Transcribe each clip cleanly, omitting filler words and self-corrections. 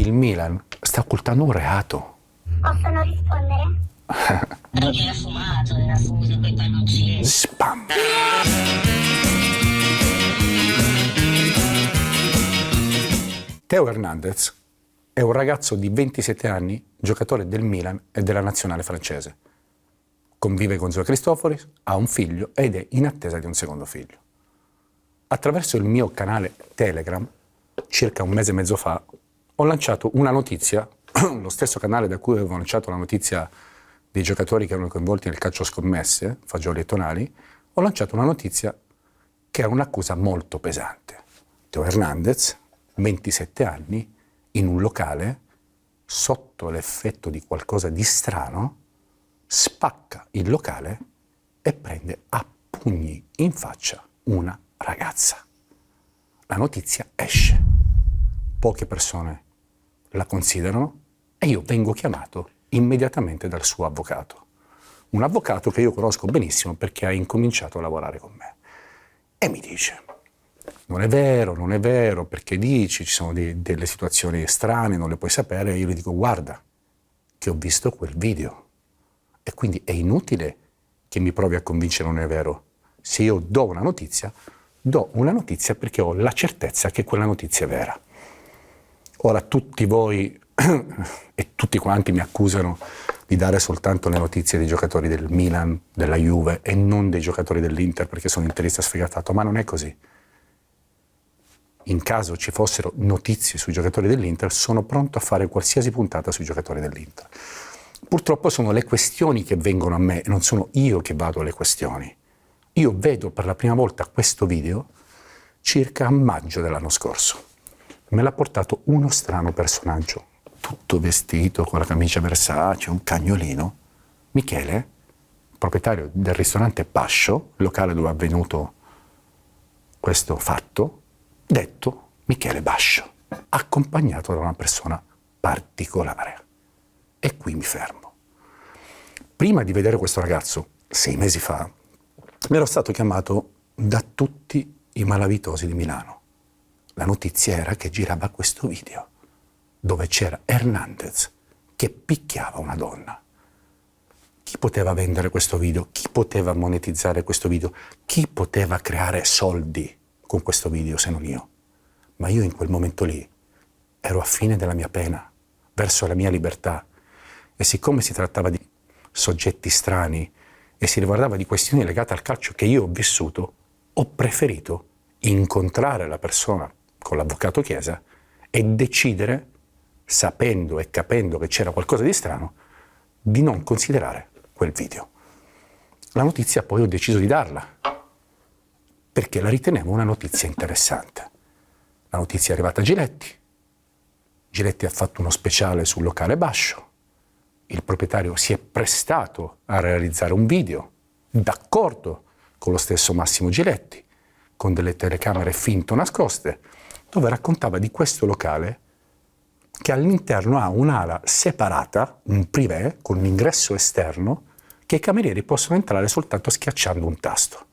il Milan sta occultando un reato. Possono rispondere? Perché era fumato, era fuso coi palloncini. Spam! Theo Hernandez è un ragazzo di 27 anni, giocatore del Milan e della nazionale francese. Convive con Zoe Cristoforis, ha un figlio ed è in attesa di un secondo figlio. Attraverso il mio canale Telegram, circa un mese e mezzo fa, ho lanciato una notizia, lo stesso canale da cui avevo lanciato la notizia dei giocatori che erano coinvolti nel calcio scommesse, Fagioli e Tonali, ho lanciato una notizia che era un'accusa molto pesante. Theo Hernandez, 27 anni, in un locale, sotto l'effetto di qualcosa di strano, spacca il locale e prende a pugni in faccia una ragazza. La notizia esce. Poche persone la considerano e io vengo chiamato immediatamente dal suo avvocato. Un avvocato che io conosco benissimo perché ha incominciato a lavorare con me. E mi dice: non è vero, perché dici, ci sono delle situazioni strane, non le puoi sapere. E io gli dico: guarda, che ho visto quel video. E quindi è inutile che mi provi a convincere non è vero. Se io do una notizia perché ho la certezza che quella notizia è vera. Ora tutti voi e tutti quanti mi accusano di dare soltanto le notizie dei giocatori del Milan, della Juve e non dei giocatori dell'Inter perché sono interista sfegatato, ma non è così. In caso ci fossero notizie sui giocatori dell'Inter, sono pronto a fare qualsiasi puntata sui giocatori dell'Inter. Purtroppo sono le questioni che vengono a me e non sono io che vado alle questioni. Io vedo per la prima volta questo video circa a maggio dell'anno scorso. Me l'ha portato uno strano personaggio, tutto vestito con la camicia Versace, un cagnolino. Michele, proprietario del ristorante Bascio, locale dove è avvenuto questo fatto, detto Michele Bascio, accompagnato da una persona particolare. E qui mi fermo. Prima di vedere questo ragazzo, 6 mesi fa, mi ero stato chiamato da tutti i malavitosi di Milano. La notizia era che girava questo video, dove c'era Hernandez che picchiava una donna. Chi poteva vendere questo video? Chi poteva monetizzare questo video? Chi poteva creare soldi con questo video se non io? Ma io in quel momento lì ero a fine della mia pena, verso la mia libertà. E siccome si trattava di soggetti strani e si riguardava di questioni legate al calcio che io ho vissuto, ho preferito incontrare la persona con l'avvocato Chiesa e decidere, sapendo e capendo che c'era qualcosa di strano, di non considerare quel video. La notizia poi ho deciso di darla, perché la ritenevo una notizia interessante. La notizia è arrivata a Giletti. Giletti ha fatto uno speciale sul locale Bascio. Il proprietario si è prestato a realizzare un video, d'accordo con lo stesso Massimo Giletti, con delle telecamere finto nascoste, dove raccontava di questo locale che all'interno ha un'ala separata, un privé, con un ingresso esterno, che i camerieri possono entrare soltanto schiacciando un tasto.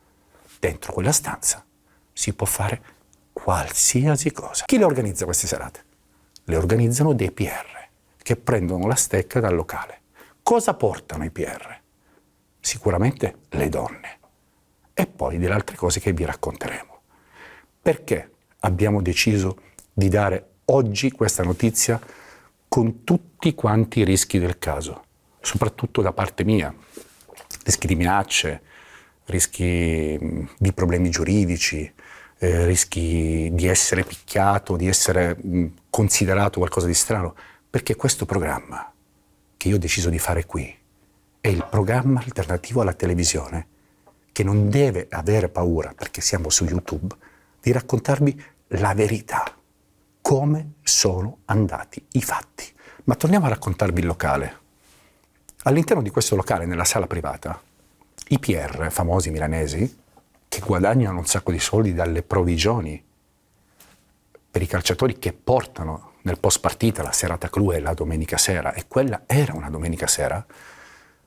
Dentro quella stanza si può fare qualsiasi cosa. Chi le organizza queste serate? Le organizzano dei PR, che prendono la stecca dal locale. Cosa portano i PR? Sicuramente le donne. E poi delle altre cose che vi racconteremo. Perché abbiamo deciso di dare oggi questa notizia con tutti quanti i rischi del caso, soprattutto da parte mia, rischi di minacce, rischi di problemi giuridici, rischi di essere picchiato, di essere considerato qualcosa di strano, perché questo programma che io ho deciso di fare qui è il programma alternativo alla televisione che non deve avere paura, perché siamo su YouTube, di raccontarvi la verità, come sono andati i fatti. Ma torniamo a raccontarvi il locale. All'interno di questo locale, nella sala privata, i PR, famosi milanesi, che guadagnano un sacco di soldi dalle provvigioni per i calciatori che portano nel post partita la serata clou e la domenica sera, e quella era una domenica sera,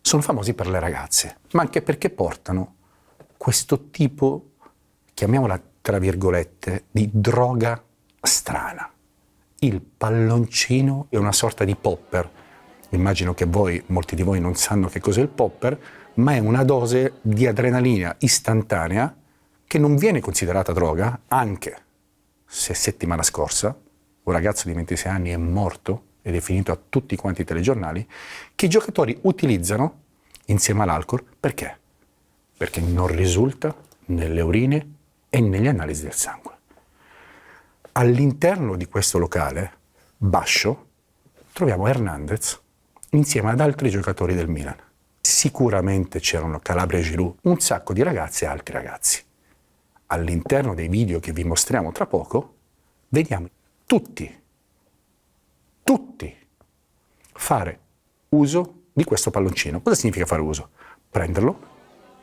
sono famosi per le ragazze, ma anche perché portano questo tipo, chiamiamola tra virgolette, di droga strana. il palloncino è una sorta di popper. Immagino che molti di voi non sanno che cos'è il popper, ma è una dose di adrenalina istantanea che non viene considerata droga, anche se settimana scorsa un ragazzo di 26 anni è morto ed è finito a tutti quanti i telegiornali, che i giocatori utilizzano insieme all'alcol. Perché? Perché non risulta nelle urine e nelle analisi del sangue. All'interno di questo locale, Bascio, troviamo Hernandez insieme ad altri giocatori del Milan. Sicuramente c'erano Calabria e Giroud, un sacco di ragazze e altri ragazzi. All'interno dei video che vi mostriamo tra poco, vediamo tutti fare uso di questo palloncino. Cosa significa fare uso? Prenderlo,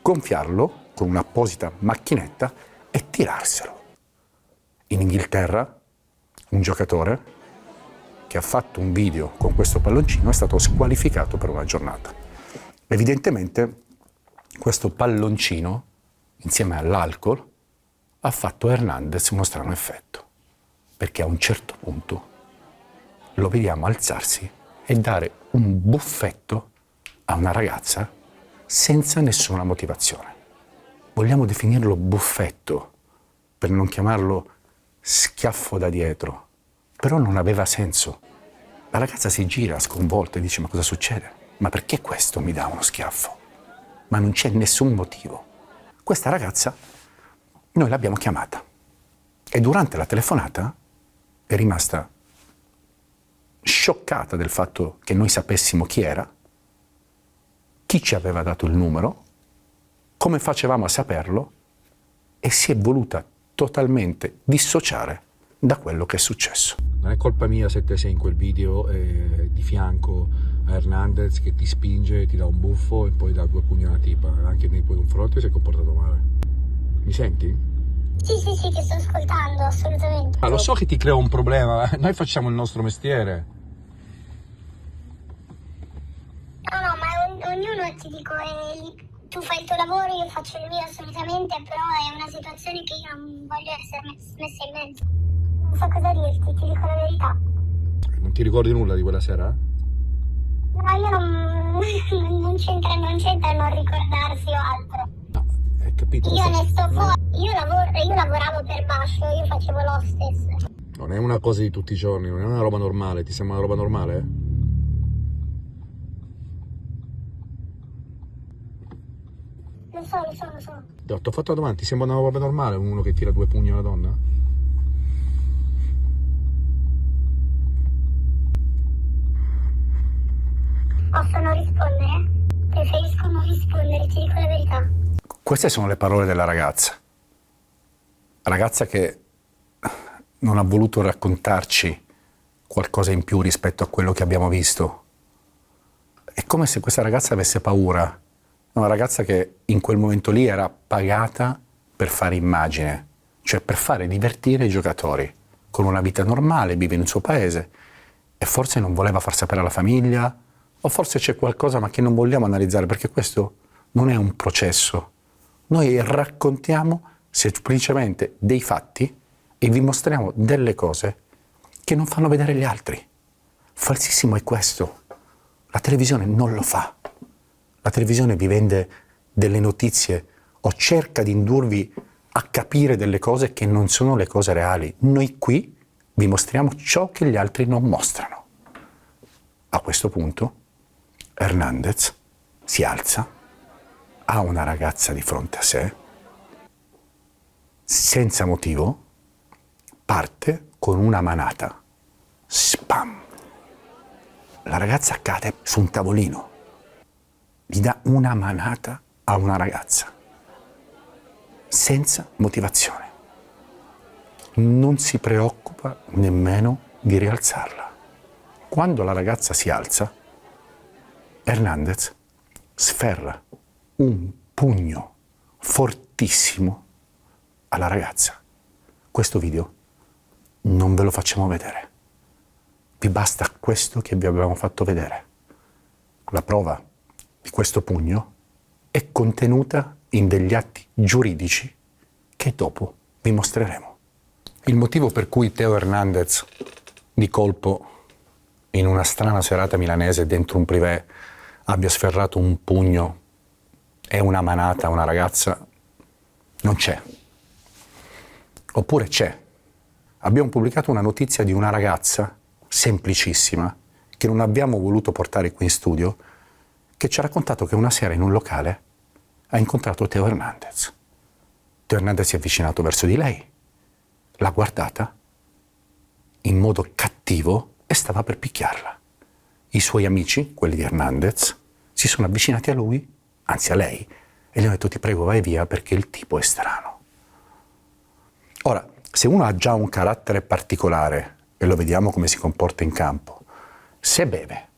gonfiarlo con un'apposita macchinetta e tirarselo. In Inghilterra, un giocatore che ha fatto un video con questo palloncino è stato squalificato per una giornata. Evidentemente questo palloncino, insieme all'alcol, ha fatto a Hernandez uno strano effetto, perché a un certo punto lo vediamo alzarsi e dare un buffetto a una ragazza senza nessuna motivazione. Vogliamo definirlo buffetto, per non chiamarlo schiaffo da dietro, però non aveva senso. La ragazza si gira sconvolta e dice: ma cosa succede? Ma perché questo mi dà uno schiaffo? Ma non c'è nessun motivo. Questa ragazza noi l'abbiamo chiamata e durante la telefonata è rimasta scioccata del fatto che noi sapessimo chi era, chi ci aveva dato il numero, come facevamo a saperlo, e si è voluta totalmente dissociare da quello che è successo. Non è colpa mia se te sei in quel video di fianco a Hernandez che ti spinge, ti dà un buffo e poi dà 2 pugni alla tipa. Anche nei tuoi confronti si è comportato male. Mi senti? Sì, ti sto ascoltando, assolutamente. Lo so che ti crea un problema, noi facciamo il nostro mestiere. No, ma ognuno, ti dico, tu fai il tuo lavoro, io faccio il mio assolutamente, però è una situazione che io non voglio essere messa in mezzo. Non so cosa dirti, ti dico la verità. Non ti ricordi nulla di quella sera? No, io non c'entra non ricordarsi o altro. No, hai capito? Io ne sto fuori, io lavoravo per Bascio, io facevo l'hostess. Non è una cosa di tutti i giorni, non è una roba normale, ti sembra una roba normale? Lo so. Ti ho fatto la domanda, ti sembra una roba normale uno che tira 2 pugni a una donna? Possono rispondere? Preferisco non rispondere, ti dico la verità. Queste sono le parole della ragazza. Ragazza che non ha voluto raccontarci qualcosa in più rispetto a quello che abbiamo visto. È come se questa ragazza avesse paura. Una ragazza che in quel momento lì era pagata per fare immagine, cioè per fare divertire i giocatori. Con una vita normale, vive nel suo paese e forse non voleva far sapere alla famiglia, o forse c'è qualcosa ma che non vogliamo analizzare, perché questo non è un processo. Noi raccontiamo semplicemente dei fatti e vi mostriamo delle cose che non fanno vedere gli altri. Falsissimo è questo. La televisione non lo fa. La televisione vi vende delle notizie o cerca di indurvi a capire delle cose che non sono le cose reali. Noi qui vi mostriamo ciò che gli altri non mostrano. A questo punto Hernandez si alza, ha una ragazza di fronte a sé, senza motivo, parte con una manata. Spam! La ragazza cade su un tavolino. Gli dà una manata a una ragazza, senza motivazione. Non si preoccupa nemmeno di rialzarla. Quando la ragazza si alza, Hernandez sferra un pugno fortissimo alla ragazza. Questo video non ve lo facciamo vedere. Vi basta questo che vi abbiamo fatto vedere. La prova di questo pugno è contenuta in degli atti giuridici che dopo vi mostreremo. Il motivo per cui Theo Hernandez di colpo in una strana serata milanese dentro un privé abbia sferrato un pugno e una manata a una ragazza, non c'è. Oppure c'è. Abbiamo pubblicato una notizia di una ragazza semplicissima che non abbiamo voluto portare qui in studio, che ci ha raccontato che una sera in un locale ha incontrato Teo Hernandez. Teo Hernandez si è avvicinato verso di lei, l'ha guardata in modo cattivo e stava per picchiarla. I suoi amici, quelli di Hernandez, si sono avvicinati a lui, anzi a lei, e gli hanno detto: ti prego vai via perché il tipo è strano. Ora, se uno ha già un carattere particolare, e lo vediamo come si comporta in campo, se beve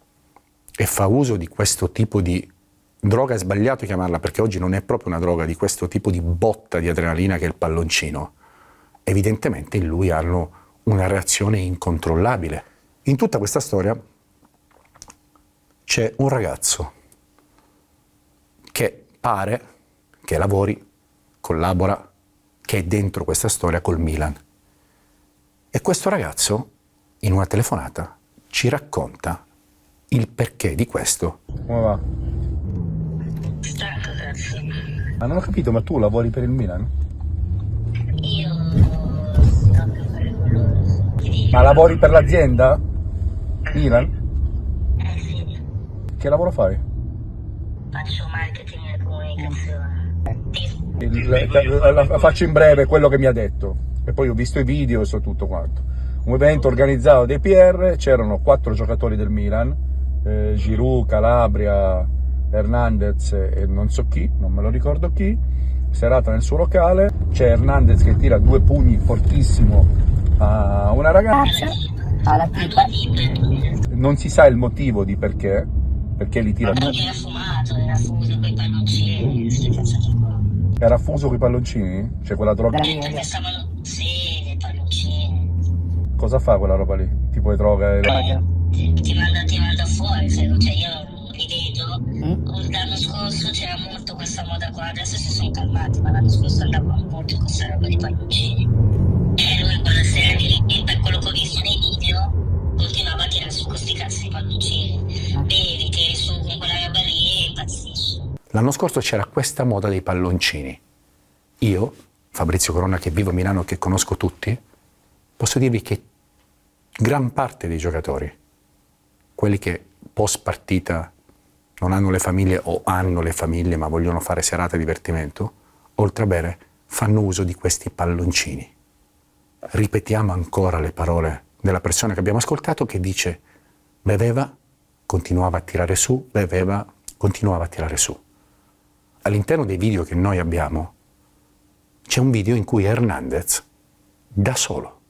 e fa uso di questo tipo di droga, è sbagliato chiamarla perché oggi non è proprio una droga, di questo tipo di botta di adrenalina che è il palloncino, evidentemente in lui hanno una reazione incontrollabile. In tutta questa storia c'è un ragazzo che pare che lavori, collabora, che è dentro questa storia col Milan. E questo ragazzo, in una telefonata, ci racconta il perché di questo. Come va? Stanco, cazzo. Ma non ho capito, ma tu lavori per il Milan? Io sto per fare quello. Ma lavori per l'azienda? Milan? Sì, Che lavoro fai? faccio marketing e comunicazione. La faccio in breve quello che mi ha detto. E poi ho visto i video e so tutto quanto. Un evento organizzato dai PR, c'erano 4 giocatori del Milan, Giroud, Calabria, Hernandez e non so chi, non me lo ricordo chi. Serata nel suo locale, c'è Hernandez che tira 2 pugni fortissimo a una ragazza, Alla tipa. non si sa il motivo di perché li tira. Perché era fumato, era fuso con i palloncini, queste cazzate qua. Era fuso coi palloncini? Cioè quella droga. Perché stavano, sì, dei palloncini. Cosa fa quella roba lì? Tipo di droga? Ti manda fuori, cioè io li vedo. L'anno scorso c'era molto questa moda qua, adesso si sono calmati, ma l'anno scorso andava molto questa roba di palloncini. E lui quella sera lì, per quello che ho visto nei video, continuava a tirare su questi cazzo di palloncini. Bevi, tiri su con quella roba lì e impazzisci. L'anno scorso c'era questa moda dei palloncini. Io, Fabrizio Corona, che vivo a Milano e che conosco tutti, posso dirvi che gran parte dei giocatori, quelli che post partita non hanno le famiglie o hanno le famiglie ma vogliono fare serata di divertimento, oltre a bere, fanno uso di questi palloncini. Ripetiamo ancora le parole della persona che abbiamo ascoltato che dice: beveva, continuava a tirare su, beveva, continuava a tirare su. All'interno dei video che noi abbiamo c'è un video in cui Hernandez, da solo,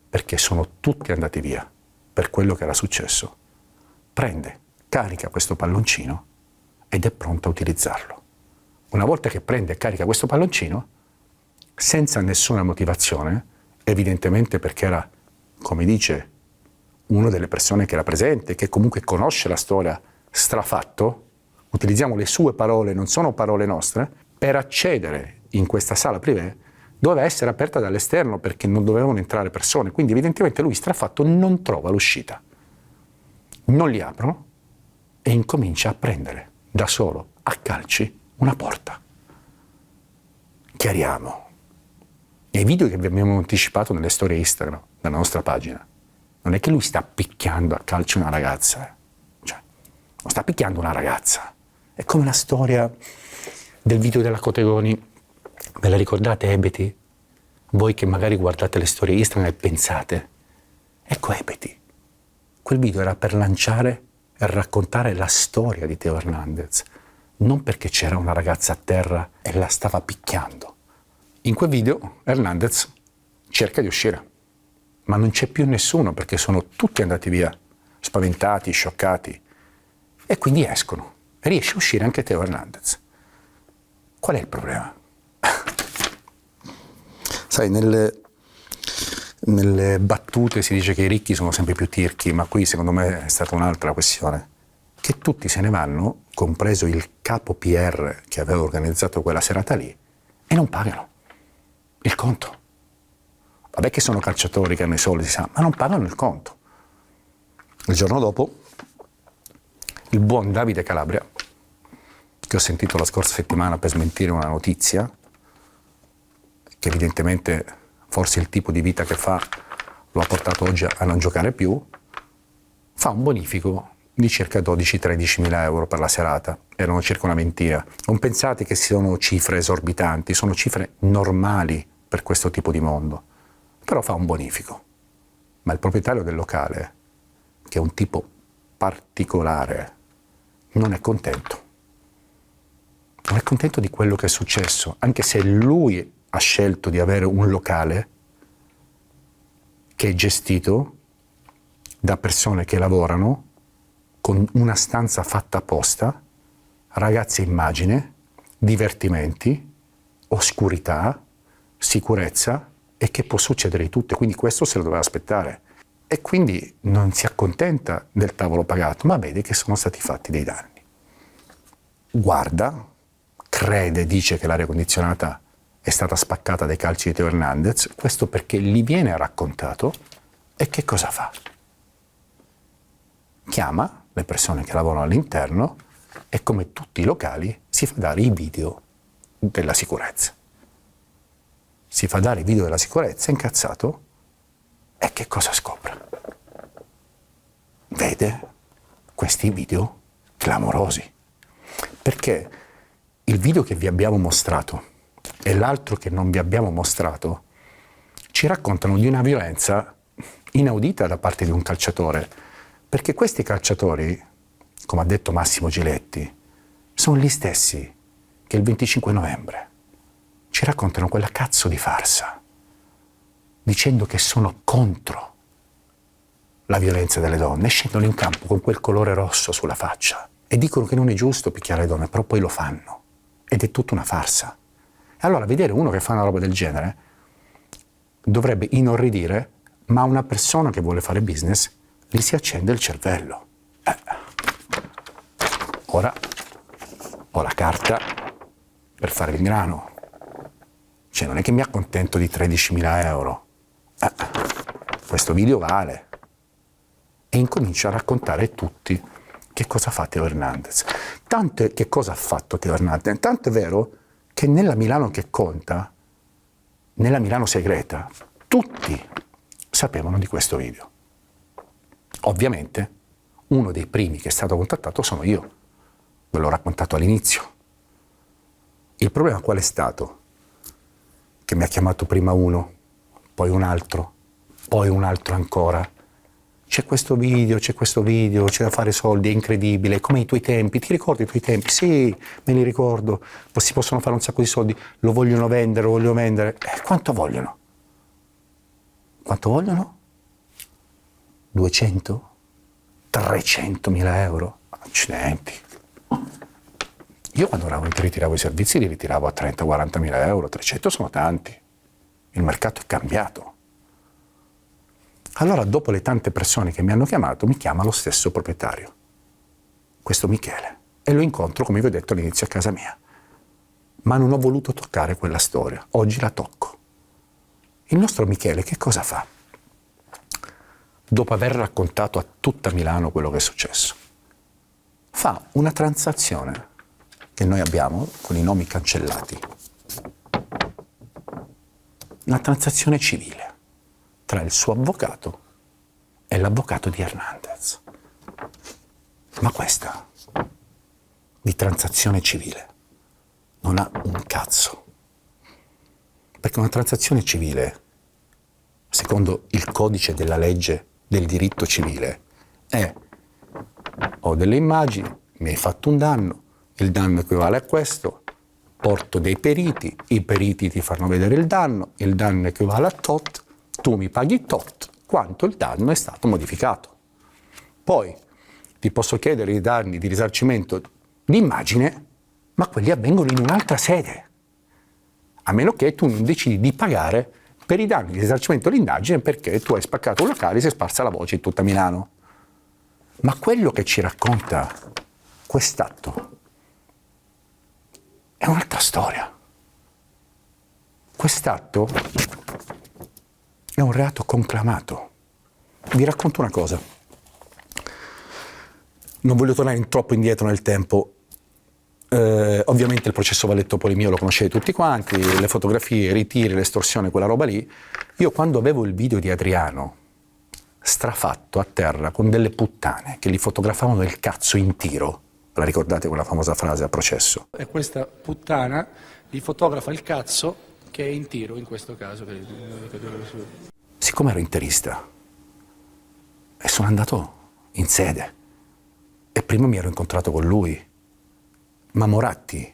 perché sono tutti andati via per quello che era successo, prende, carica questo palloncino ed è pronto a utilizzarlo. Una volta che prende e carica questo palloncino, senza nessuna motivazione, evidentemente perché era, come dice una delle persone che era presente, che comunque conosce la storia, strafatto, utilizziamo le sue parole, non sono parole nostre, per accedere in questa sala privé doveva essere aperta dall'esterno perché non dovevano entrare persone, quindi evidentemente lui strafatto non trova l'uscita. Non li aprono e incomincia a prendere da solo, a calci, una porta. Chiariamo. Nei video che vi abbiamo anticipato nelle storie Instagram, nella nostra pagina, non è che lui sta picchiando a calci una ragazza, cioè, non sta picchiando una ragazza. È come la storia del video della Cotegoni, ve la ricordate Ebeti? Voi che magari guardate le storie Instagram e pensate, ecco Ebeti, quel video era per lanciare e raccontare la storia di Teo Hernandez, non perché c'era una ragazza a terra e la stava picchiando. In quel video Hernandez cerca di uscire, ma non c'è più nessuno perché sono tutti andati via, spaventati, scioccati, e quindi escono. E riesce a uscire anche Teo Hernandez. Qual è il problema? Sai, nelle battute si dice che i ricchi sono sempre più tirchi, ma qui secondo me è stata un'altra questione. Che tutti se ne vanno, compreso il capo PR che aveva organizzato quella serata lì, e non pagano il conto. Vabbè che sono calciatori che hanno i soldi, si sa, ma non pagano il conto. Il giorno dopo, il buon Davide Calabria, che ho sentito la scorsa settimana per smentire una notizia, che evidentemente forse il tipo di vita che fa lo ha portato oggi a non giocare più, fa un bonifico di circa 12-13 mila euro per la serata. Erano circa una ventina. Non pensate che siano cifre esorbitanti, sono cifre normali per questo tipo di mondo. Però fa un bonifico. Ma il proprietario del locale, che è un tipo particolare, non è contento. Non è contento di quello che è successo, anche se lui ha scelto di avere un locale che è gestito da persone che lavorano con una stanza fatta apposta, ragazzi a immagine, divertimenti, oscurità, sicurezza e che può succedere di tutto. Quindi questo se lo doveva aspettare. E quindi non si accontenta del tavolo pagato, ma vede che sono stati fatti dei danni. Guarda, crede, dice che l'aria condizionata è stata spaccata dai calci di Teo Hernandez, questo perché gli viene raccontato, e che cosa fa? Chiama le persone che lavorano all'interno e, come tutti i locali, si fa dare i video della sicurezza. Si fa dare i video della sicurezza, incazzato, e che cosa scopre? Vede questi video clamorosi. Perché il video che vi abbiamo mostrato e l'altro che non vi abbiamo mostrato ci raccontano di una violenza inaudita da parte di un calciatore, perché questi calciatori, come ha detto Massimo Giletti, sono gli stessi che il 25 novembre ci raccontano quella cazzo di farsa, dicendo che sono contro la violenza delle donne, scendono in campo con quel colore rosso sulla faccia e dicono che non è giusto picchiare le donne, però poi lo fanno, ed è tutta una farsa. E allora vedere uno che fa una roba del genere dovrebbe inorridire, ma una persona che vuole fare business gli si accende il cervello. Ora ho la carta per fare il grano. Cioè non è che mi accontento di 13.000 euro. Questo video vale. E incomincia a raccontare tutti che cosa fa Teo Hernandez. Tanto che cosa ha fatto Teo Hernandez? Tanto è vero che nella Milano che conta, nella Milano segreta, tutti sapevano di questo video. Ovviamente uno dei primi che è stato contattato sono io, ve l'ho raccontato all'inizio. Il problema qual è stato? Che mi ha chiamato prima uno, poi un altro ancora. C'è questo video, c'è da fare soldi, è incredibile, come i tuoi tempi, ti ricordi i tuoi tempi? Sì, me li ricordo, si possono fare un sacco di soldi, lo vogliono vendere. Quanto vogliono? 200? 300.000 euro? Accidenti. Io quando ritiravo i servizi li ritiravo a 30-40.000 euro, 300 sono tanti. Il mercato è cambiato. Allora, dopo le tante persone che mi hanno chiamato, mi chiama lo stesso proprietario, questo Michele, e lo incontro, come vi ho detto all'inizio, a casa mia. Ma non ho voluto toccare quella storia, oggi la tocco. Il nostro Michele che cosa fa? Dopo aver raccontato a tutta Milano quello che è successo, fa una transazione che noi abbiamo con i nomi cancellati, una transazione civile tra il suo avvocato e l'avvocato di Hernandez. Ma questa di transazione civile non ha un cazzo, perché una transazione civile, secondo il codice della legge del diritto civile, è: ho delle immagini, mi hai fatto un danno, il danno equivale a questo, porto dei periti, i periti ti fanno vedere il danno equivale a tot, tu mi paghi tot, quanto il danno è stato modificato. Poi ti posso chiedere i danni di risarcimento d'immagine, ma quelli avvengono in un'altra sede, a meno che tu non decidi di pagare per i danni di risarcimento dell'indagine perché tu hai spaccato un locale e si è sparsa la voce in tutta Milano. Ma quello che ci racconta quest'atto è un'altra storia. Quest'atto è un reato conclamato. Vi racconto una cosa. Non voglio tornare troppo indietro nel tempo. Ovviamente il processo Valletto Polimio lo conoscete tutti quanti, le fotografie, i ritiri, l'estorsione, quella roba lì. Io quando avevo il video di Adriano strafatto a terra con delle puttane che gli fotografavano il cazzo in tiro, la ricordate quella famosa frase a processo? E questa puttana gli fotografa il cazzo che è in tiro in questo caso. Siccome ero interista e sono andato in sede e prima mi ero incontrato con lui, ma Moratti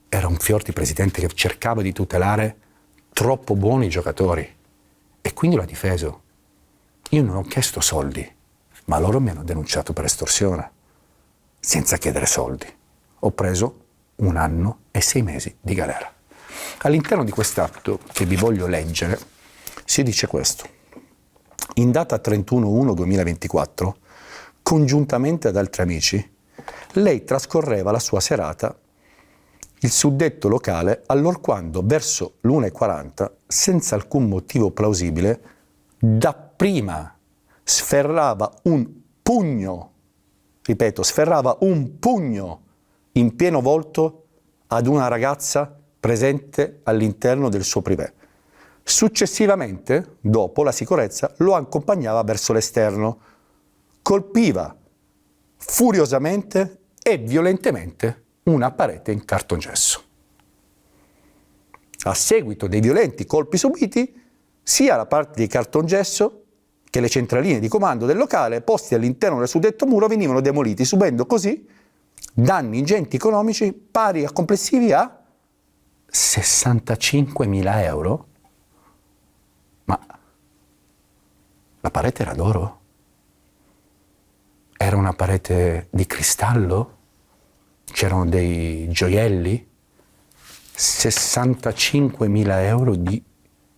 era un fior di presidente che cercava di tutelare troppo buoni giocatori e quindi l'ha difeso. Io non ho chiesto soldi, ma loro mi hanno denunciato per estorsione, senza chiedere soldi. Ho preso 1 anno e 6 mesi di galera. All'interno di quest'atto, che vi voglio leggere, si dice questo. In data 31/1/2024, congiuntamente ad altri amici, lei trascorreva la sua serata il suddetto locale allorquando verso l'1:40, senza alcun motivo plausibile, dapprima sferrava un pugno, ripeto, sferrava un pugno in pieno volto ad una ragazza presente all'interno del suo privé. Successivamente, dopo, la sicurezza lo accompagnava verso l'esterno, colpiva furiosamente e violentemente una parete in cartongesso. A seguito dei violenti colpi subiti, sia la parte di cartongesso che le centraline di comando del locale posti all'interno del suddetto muro venivano demoliti, subendo così danni ingenti economici pari a complessivi a 65.000 euro. Ma la parete era d'oro? Era una parete di cristallo? C'erano dei gioielli? 65.000 euro di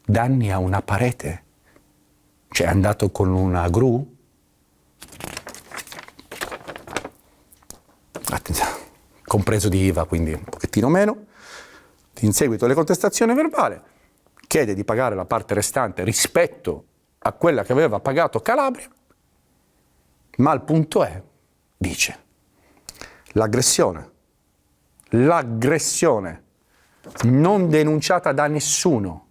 danni a una parete? Cioè è andato con una gru? Compreso di IVA, quindi un pochettino meno. In seguito alle contestazioni verbali, chiede di pagare la parte restante rispetto a quella che aveva pagato Calabria, ma il punto è, dice, l'aggressione non denunciata da nessuno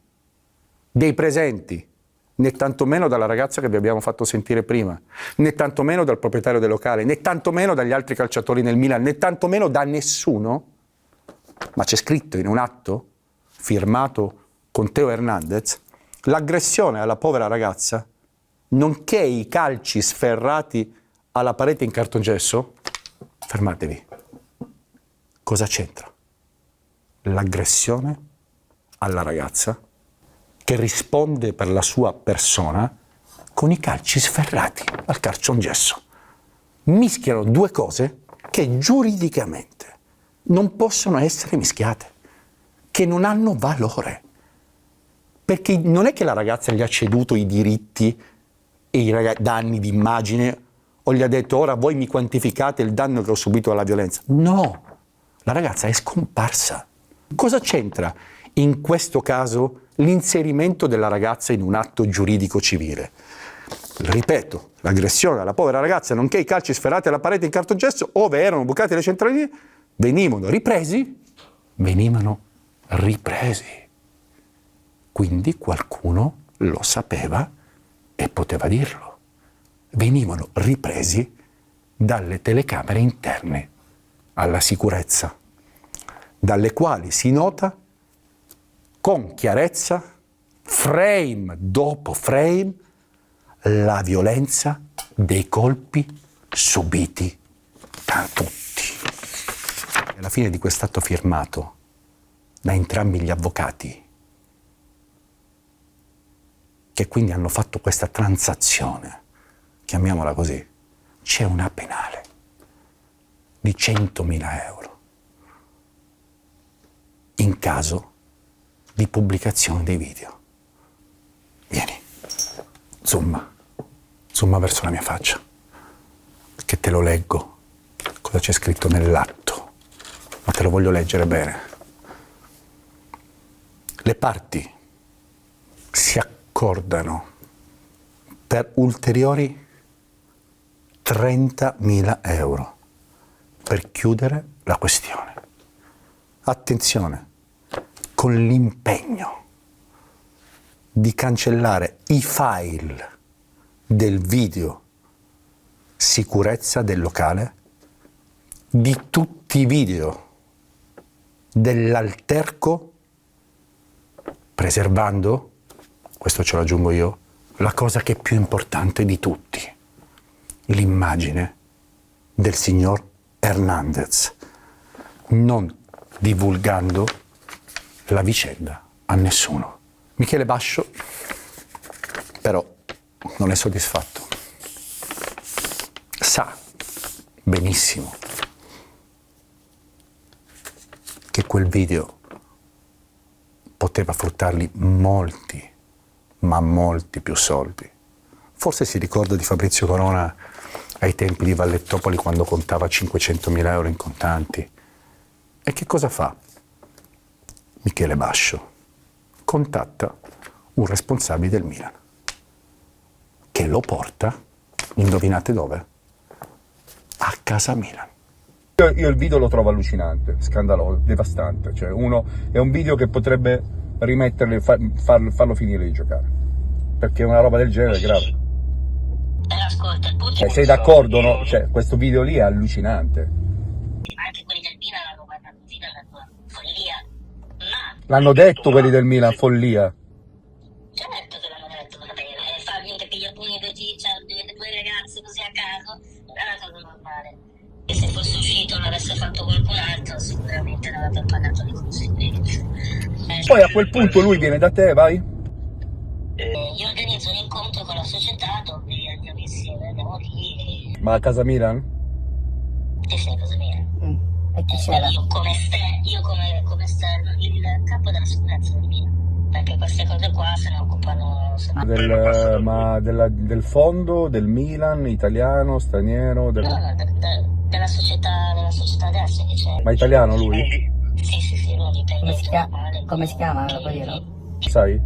dei presenti, né tantomeno dalla ragazza che vi abbiamo fatto sentire prima, né tantomeno dal proprietario del locale, né tantomeno dagli altri calciatori nel Milan, né tantomeno da nessuno, ma c'è scritto in un atto firmato con Teo Hernandez, l'aggressione alla povera ragazza, nonché i calci sferrati alla parete in cartongesso. Fermatevi. Cosa c'entra l'aggressione alla ragazza, che risponde per la sua persona, con i calci sferrati al cartongesso? Mischiano due cose che giuridicamente non possono essere mischiate, che non hanno valore. Perché non è che la ragazza gli ha ceduto i diritti e i danni di immagine o gli ha detto ora voi mi quantificate il danno che ho subito dalla violenza. No, la ragazza è scomparsa. Cosa c'entra in questo caso l'inserimento della ragazza in un atto giuridico civile? Ripeto, l'aggressione alla povera ragazza, nonché i calci sferrati alla parete in cartongesso, ove erano bucate le centraline, venivano ripresi. Quindi qualcuno lo sapeva e poteva dirlo. Venivano ripresi dalle telecamere interne alla sicurezza, dalle quali si nota con chiarezza, frame dopo frame, la violenza dei colpi subiti da tutti. Alla fine di quest'atto firmato da entrambi gli avvocati, che quindi hanno fatto questa transazione, chiamiamola così, c'è una penale di 100.000 euro in caso di pubblicazione dei video. Vieni, zoom verso la mia faccia, che te lo leggo, cosa c'è scritto nell'atto, ma te lo voglio leggere bene. Le parti si accordano per ulteriori 30.000 euro per chiudere la questione. Attenzione, con l'impegno di cancellare i file del video sicurezza del locale, di tutti i video dell'alterco, preservando, questo ce lo aggiungo io, la cosa che è più importante di tutti, l'immagine del signor Hernandez, non divulgando la vicenda a nessuno. Michele Bascio però non è soddisfatto. Sa benissimo che quel video poteva fruttargli molti, ma molti più soldi. Forse si ricorda di Fabrizio Corona ai tempi di Vallettopoli quando contava 500.000 euro in contanti. E che cosa fa? Michele Bascio contatta un responsabile del Milan che lo porta, indovinate dove? A casa Milan. Io il video lo trovo allucinante, scandaloso, devastante. Cioè, è un video che potrebbe rimetterlo, farlo finire di giocare. Perché una roba del genere è grave. Ascolta, il punto Sei d'accordo, no? Cioè, questo video lì è allucinante. anche quelli del Milan hanno guardato il video, hanno detto follia. Ma L'hanno detto quelli del Milan, follia. certo che l'hanno detto, va bene, fargli che piglia pugni due ragazze così a caso non è una cosa normale. E se fosse uscito l'avesse fatto qualcun altro, sicuramente non avrebbe pagato le conseguenze. Poi a quel punto lui viene da te, vai? Io organizzo un incontro con la società dove andiamo insieme, andiamo lì. Ma a casa Milan? Che sei cosa mia? E chi c'era? Io come esterno, il capo della sicurezza del Milan. Perché queste cose qua se ne occupano. Del fondo, del Milan, italiano, straniero? Della società adesso che c'è. Ma italiano lui? Sì, lui dipende. Come si chiama? Lo puoi dirlo? Sai?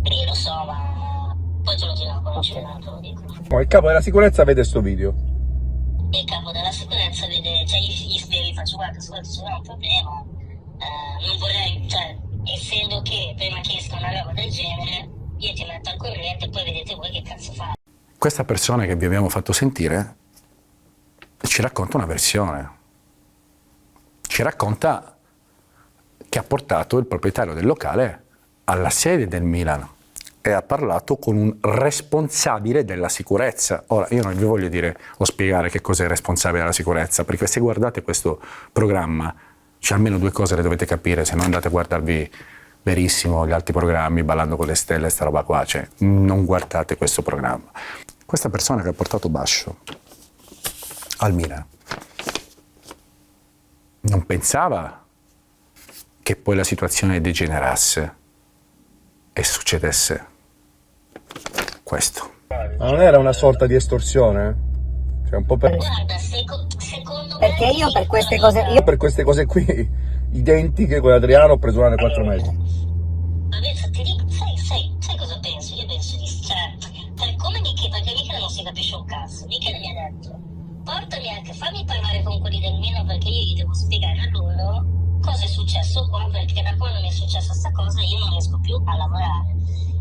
Io lo so, ma poi te lo dirò quando ci verrà, te lo dico. No, il capo della sicurezza vede sto video. Il capo della sicurezza vede, cioè gli spieghi, faccio guarda, c'è un problema. Non vorrei, cioè, essendo che prima che esca una roba del genere, io ti metto al corrente e poi vedete voi che cazzo fate. Questa persona che vi abbiamo fatto sentire ci racconta una versione. Ci racconta che ha portato il proprietario del locale alla sede del Milan e ha parlato con un responsabile della sicurezza. Ora, io non vi voglio dire o spiegare che cos'è il responsabile della sicurezza, perché se guardate questo programma, c'è almeno due cose le dovete capire, se no andate a guardarvi Verissimo, gli altri programmi, Ballando con le stelle, sta roba qua, cioè non guardate questo programma. Questa persona che ha portato Bascio al Milan non pensava che poi la situazione degenerasse e succedesse questo. Ma non era una sorta di estorsione? Cioè un po' per... Guarda, secondo me... Perché io per queste cose... Per queste cose qui, identiche con Adriano, ho preso una nei 4 metri. Adesso ti dico, sai cosa penso? Io penso di... Cioè, come Michele, perché Michele non si capisce un cazzo. Michele mi ha detto, portami anche, fammi parlare con quelli del Milan perché io gli devo spiegare a loro cosa è successo qua, perché da quando mi è successa sta cosa io non riesco più a lavorare.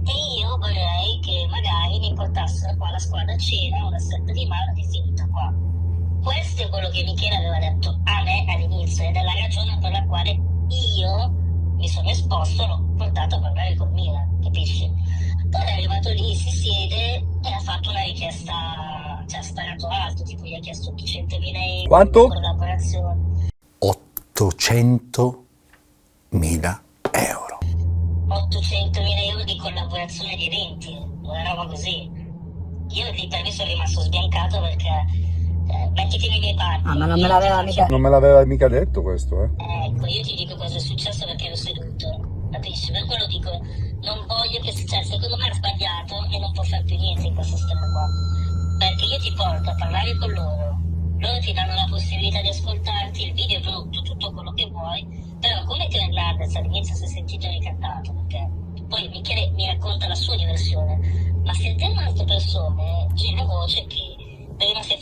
E io vorrei che magari mi portassero qua la squadra a cena, una setta di mano è finita qua. Questo è quello che Michele aveva detto a me all'inizio ed è la ragione per la quale io mi sono esposto, l'ho portato a parlare con Milan, capisci? Poi è arrivato lì, si siede e ha fatto una richiesta, cioè ha sparato alto, tipo gli ha chiesto 800.000 euro. Quanto? Collaborazione. 800.000 euro. 800.000 euro di collaborazione di eventi, una roba così. Io lì per me sono rimasto sbiancato perché mettiti nei miei panni. Ah, ma non me l'aveva mica... Non me l'aveva mica detto questo, Ecco, io ti dico cosa è successo perché ero seduto, capisci? Per quello dico, non voglio che, cioè, secondo me è sbagliato e non può fare più niente in questo sistema qua. Perché io ti porto a parlare con loro ti danno la possibilità di ascoltarti, il video è brutto, tutto quello che vuoi, però come che Hernandez all'inizio si è sentito ricattato, perché poi Michele mi racconta la sua diversione, ma sentendo altre persone gira voce che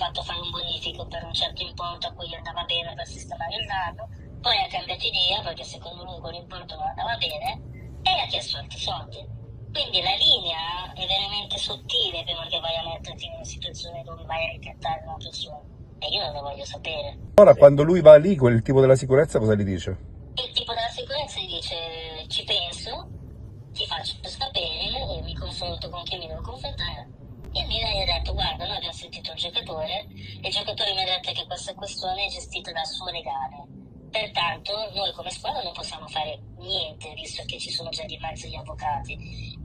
fatto fare un bonifico per un certo importo a cui gli andava bene per sistemare il danno, poi ha cambiato idea perché secondo lui quell'importo non andava bene e ha chiesto altri soldi. Quindi la linea è veramente sottile prima che vai a metterti in una situazione dove vai a ricattare una persona. E io non lo voglio sapere. Ora quando lui va lì, quel tipo della sicurezza cosa gli dice? Il tipo della sicurezza gli dice ci penso, ti faccio sapere e mi confronto con chi mi devo confrontare. E il Milan gli ha detto guarda, noi abbiamo sentito il giocatore e il giocatore mi ha detto che questa questione è gestita dal suo legale. Pertanto noi come squadra non possiamo fare niente visto che ci sono già di mezzo gli avvocati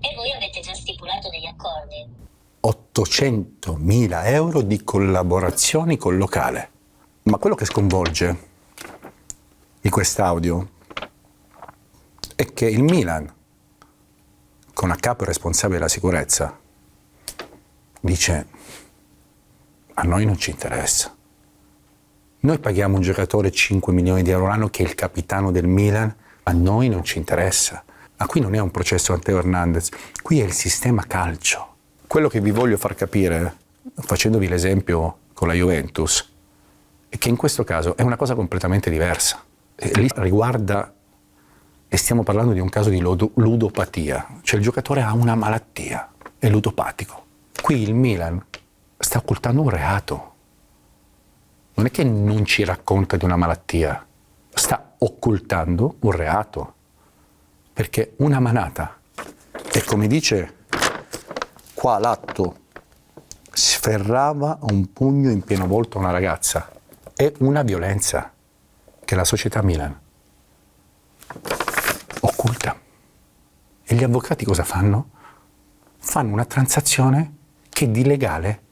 e voi avete già stipulato degli accordi. 800.000 euro di collaborazioni col locale. Ma quello che sconvolge di quest'audio è che il Milan, con a capo il responsabile della sicurezza, dice a noi non ci interessa. Noi paghiamo un giocatore 5 milioni di euro l'anno che è il capitano del Milan, a noi non ci interessa. Ma qui non è un processo a Teo Hernandez, qui è il sistema calcio. Quello che vi voglio far capire, facendovi l'esempio con la Juventus, è che in questo caso è una cosa completamente diversa. E lì riguarda, e stiamo parlando di un caso di ludopatia, cioè il giocatore ha una malattia, è ludopatico. Qui il Milan sta occultando un reato. Non è che non ci racconta di una malattia, sta occultando un reato. Perché una manata, e come dice qua l'atto, sferrava un pugno in pieno volto a una ragazza, è una violenza che la società Milan occulta. E gli avvocati cosa fanno? Fanno una transazione che di legale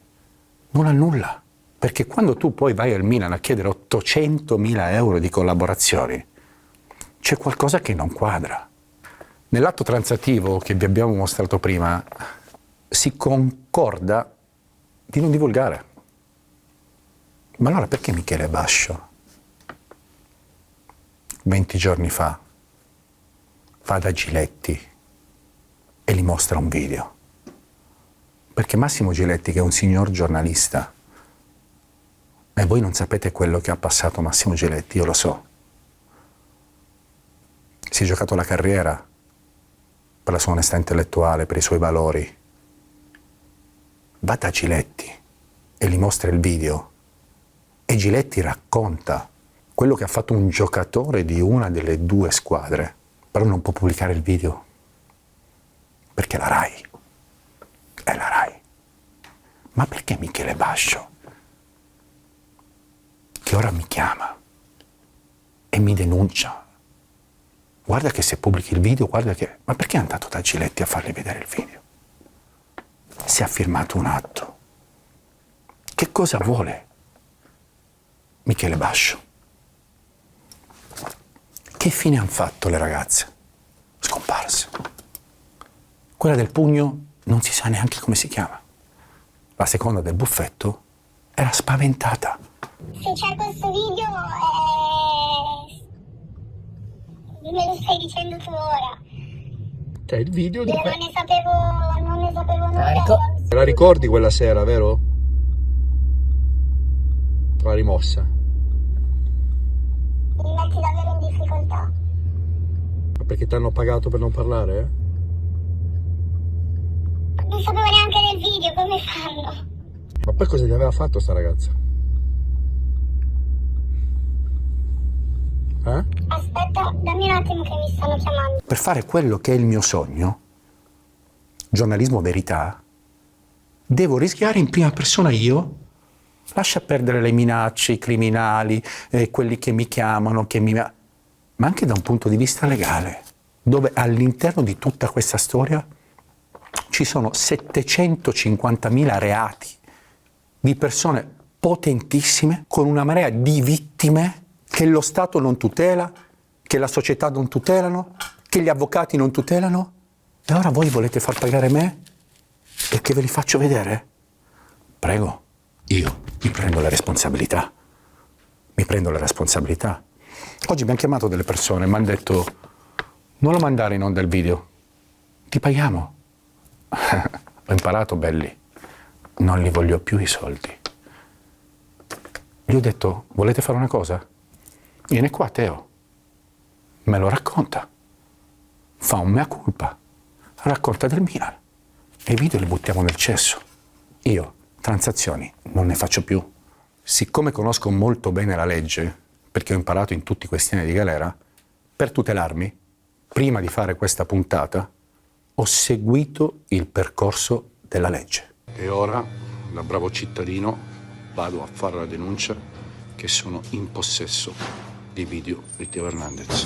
non ha nulla. Perché quando tu poi vai al Milan a chiedere 800.000 euro di collaborazioni, c'è qualcosa che non quadra. Nell'atto transattivo che vi abbiamo mostrato prima, si concorda di non divulgare. Ma allora perché Michele Bascio, 20 giorni fa, va da Giletti e gli mostra un video? Perché Massimo Giletti, che è un signor giornalista, e voi non sapete quello che ha passato Massimo Giletti, io lo so. Si è giocato la carriera per la sua onestà intellettuale, per i suoi valori. Va da Giletti e gli mostra il video e Giletti racconta quello che ha fatto un giocatore di una delle due squadre, però non può pubblicare il video perché la Rai è la Rai. Ma perché Michele Bascio, che ora mi chiama e mi denuncia, guarda che se pubblichi il video, guarda che... Ma perché è andato da Giletti a fargli vedere il video? Si è firmato un atto. Che cosa vuole Michele Bascio? Che fine hanno fatto le ragazze? Scomparse. Quella del pugno non si sa neanche come si chiama. La seconda del buffetto era spaventata. Se c'è questo video, me lo stai dicendo tu ora. Cioè il video di... Io non ne sapevo nulla. Te la ricordi quella sera, vero? La rimossa. Mi metti davvero in difficoltà. Ma perché ti hanno pagato per non parlare, eh? Non sapevo neanche del video, come fanno? Ma poi cosa gli aveva fatto sta ragazza? Eh? Aspetta, dammi un attimo che mi stanno chiamando. Per fare quello che è il mio sogno, giornalismo verità, devo rischiare in prima persona io. Lascia perdere le minacce, i criminali, quelli che mi chiamano, ma anche da un punto di vista legale, dove all'interno di tutta questa storia ci sono 750.000 reati di persone potentissime con una marea di vittime che lo Stato non tutela, che la società non tutelano, che gli avvocati non tutelano. E ora voi volete far pagare me perché ve li faccio vedere? Prego, io mi prendo la responsabilità. Mi prendo la responsabilità. Oggi mi hanno chiamato delle persone e mi hanno detto: non lo mandare in onda il video, ti paghiamo. Ho imparato, belli, non li voglio più i soldi. Gli ho detto, volete fare una cosa? Viene qua Teo, me lo racconta, fa un mea culpa, racconta del Milan e i video li buttiamo nel cesso. Io transazioni non ne faccio più. Siccome conosco molto bene la legge, perché ho imparato in tutti questi anni di galera, per tutelarmi, prima di fare questa puntata, ho seguito il percorso della legge. E ora, da bravo cittadino, vado a fare la denuncia che sono in possesso dei video di Teo Hernandez.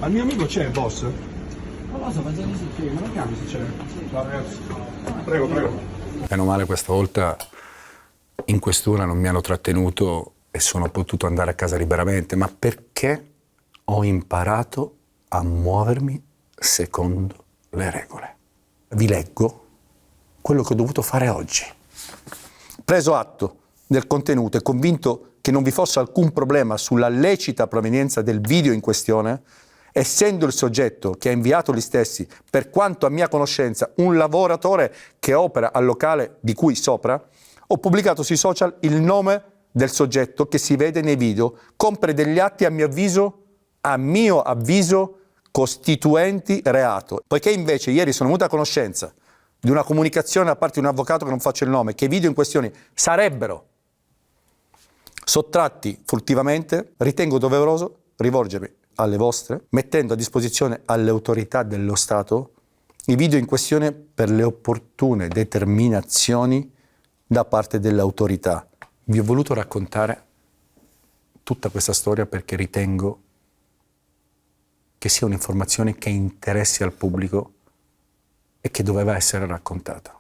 Al mio amico c'è il boss? Non lo so, penso di sì, me lo chiami se c'è. Ciao ragazzi. Prego, prego. Meno male questa volta in questura non mi hanno trattenuto e sono potuto andare a casa liberamente, ma perché ho imparato a muovermi secondo le regole. Vi leggo quello che ho dovuto fare oggi. Preso atto del contenuto e convinto che non vi fosse alcun problema sulla lecita provenienza del video in questione, essendo il soggetto che ha inviato gli stessi, per quanto a mia conoscenza, un lavoratore che opera al locale di cui sopra, ho pubblicato sui social il nome del soggetto che si vede nei video, compre degli atti a mio avviso, costituenti reato. Poiché invece ieri sono venuto a conoscenza di una comunicazione da parte di un avvocato che non faccio il nome, che i video in questione sarebbero sottratti furtivamente, ritengo doveroso rivolgermi alle vostre, mettendo a disposizione alle autorità dello Stato i video in questione per le opportune determinazioni da parte delle autorità. Vi ho voluto raccontare tutta questa storia perché ritengo che sia un'informazione che interessi al pubblico e che doveva essere raccontata.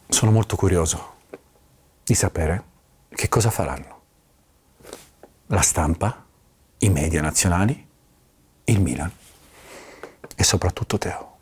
Sono molto curioso di sapere che cosa faranno la stampa, i media nazionali, il Milan e soprattutto Teo.